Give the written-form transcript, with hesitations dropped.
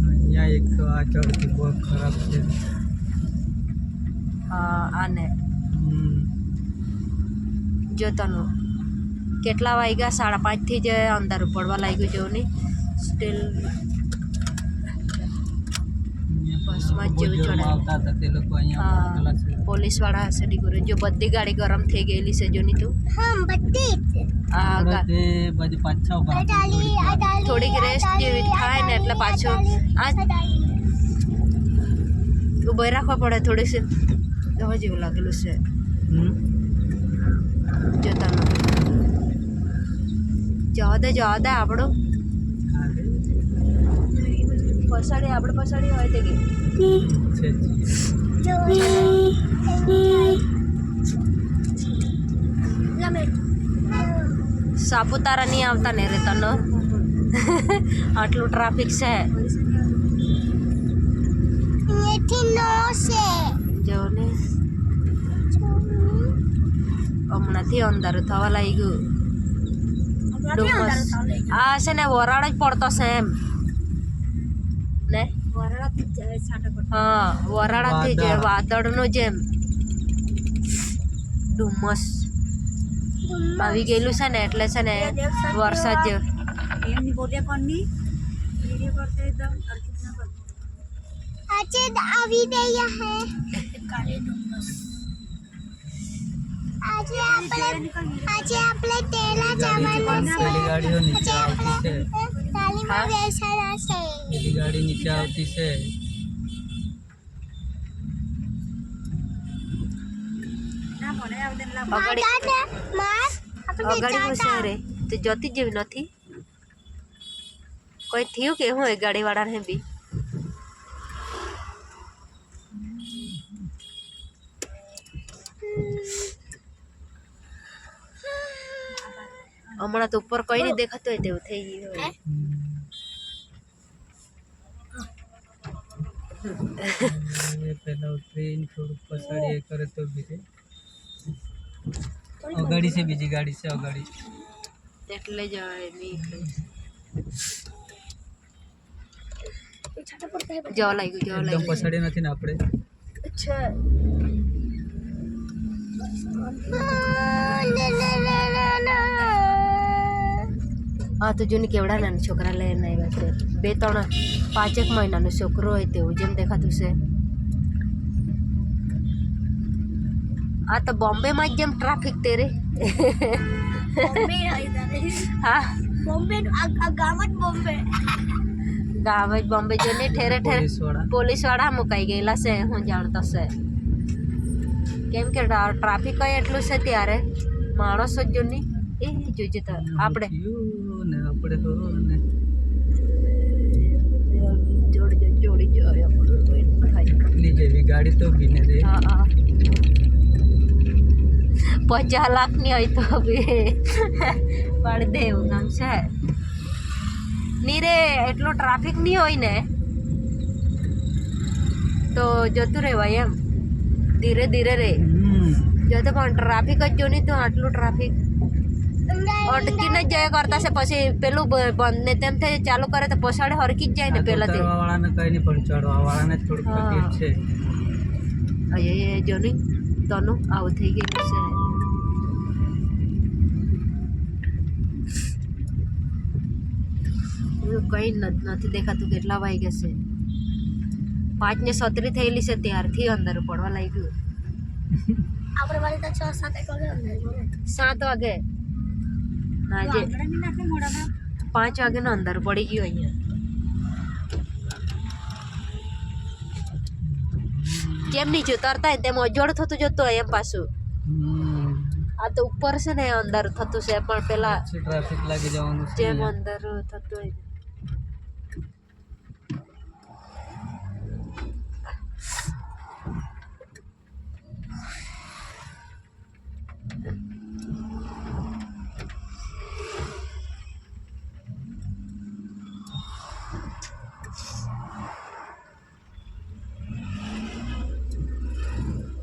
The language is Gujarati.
અહીંયા એક તો આ ચડતી બહુ ખરાબ છે. હા આને જો તનું કેટલા વાગ્યા 5:30 થી જ અંધારું પડવા લાગ્યું જો ને સ્ટીલ બસમાં જેવું ચડે આવતા હતા તે લોકો અહીંયા હા પોલીસ વાળા હશે ડીગોરે જો બધી ગાડી ગરમ થઈ ગયેલી છે જો ની તું હા બધી આ તે બધી પાછા ઉપર થોડીક રેસ્ટ જેવી થાય ને એટલે પાછો આ ઉભા રાખવા પડે થોડીક દવા જેવું લાગેલું છે જોતાનું જવા દે આપણું પછાડી આપણે પછાડી હોય તે કે સાપુતારા નહીં આવતા ને રે તનો આટલું ટ્રાફિક છે જો ને હમણાંથી અંધારું થવા લાગ્યું આ છે ને વરાળ જ પડતો છે એમ ને હા વરાળાથી જ વાદળનું જેમ ડુમ્મસ આવી ગયેલું છે ને એટલે છે ને વરસાદ જેવું આવી રહ્યા હે આજે આપણે તેલા જવાનું પેલી ગાડીઓ નીચે આવતી છે તાલીમાં બેસવાના છે પેલી ગાડી નીચે આવતી છે અગાડી પૂછે રે તો જતી જેવી નથી કોઈ થયું કે હું એ ગાડી વાળાને બી હમણાં તો ઉપર કઈ નહીં દેખાતું હોય તેવું થઈ ગયું હોય પેલા ટ્રેન થોડુંક પછાડી એ કરે તો બી અગાડી છે બીજી ગાડી છે અગાડી એટલે જ જવા લાગ્યું એકદમ પછાડી નથી ને આપણે અચ્છા હા તો જોને કેવડા નાના છોકરા લઈને આવ્યા છે 2-3-5 મહિનાનો છોકરો હોય તેવું જેમ દેખાતું છે આ તો બોમ્બેમાં જ જેમ ટ્રાફિક તેરે હા ગામ જ બોમ્બે જોને ઠેરે ઠેરે પોલીસ વાળા મુકાઈ ગયેલા છે હું જાણતો છે કેમ કે ટ્રાફિક એટલું છે ત્યારે માણસો જ જોની એ જોજે તો આપણે જોડી જેવી ગાડી તો બીને રે હા 50 લાખની હોય તો બી પાડી દે એવું નામ છે ની રે એટલો ટ્રાફિક નહીં હોય ને તો જતું રહેવાય એમ ધીરે ધીરે રે જતો પણ ટ્રાફિક જ જો નહીં તો આટલું ટ્રાફિક અટકીને જ જયા કરતા છે પછી પેલું બંધ ને તેમ થઈ ચાલુ કરે તો પછાડે હરકી જ જાય ને પેલા તે વાળાને કઈ નહીં પણ ચડવા વાળાને થોડુંક તકલીફ છે અయ్యે જો નહીં તનું આવું થઈ ગયું છે કઈ નથી દેખાતું કેટલા વાગ્યા છે 5:37 થયેલી છે ત્યારથી અંદર પડવા લાગ્યું આપણે વાળી તો 6-7 વાગે 7 વાગે ના જે 5 વાગ્યાનો અંદર પડી ગયો અહીંયા કેમ નહીં ઉતરતા તેમ અજોડ થતું જતું હોય એમ પાછું આ તો ઉપર છે ને અંદર થતું છે પણ પેલા ટ્રાફિક લાગી જવાનું છે જેમ અંદર થતું હોય